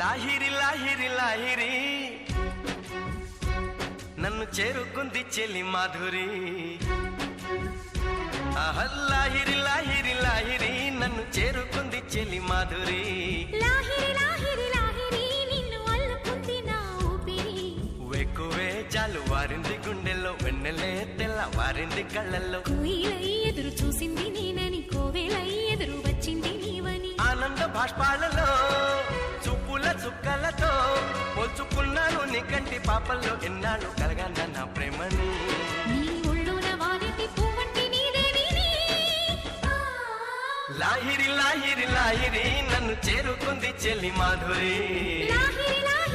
లాహిరి లాహిరి లాహిరి నన్ను చేరుకుంది చెలి మాధురి లాహిరి లాహిరి లాహిరి నన్ను చేరుకుంది చెలి మాధురి లాహిరి లాహిరి లాహిరి నిన్ను అల్లుకుంది నా ఊపిరి వెక్కువే జాలు వారింది గుండెల్లో వెన్నెలే తెల్ల వారింది కళ్ళల్లో కోయిలై ఎదురు చూసింది నేనని కోవెలై ఎదురు వచ్చింది నీవని ఆనంద భాష్పాలలో చూపుల చుక్కలతో పోల్చుకున్నాను నీ కంటి పాపల్లో ఎన్నాళ్ళు కలగన్న నా ప్రేమని నీ ఒళ్ళోన వాలిటి పువ్వంటి నీదేవిని లాహిరి లాహిరి లాహిరి నన్ను చేరుకుంది చెల్లి మాధురి లాహిరి లాహిరి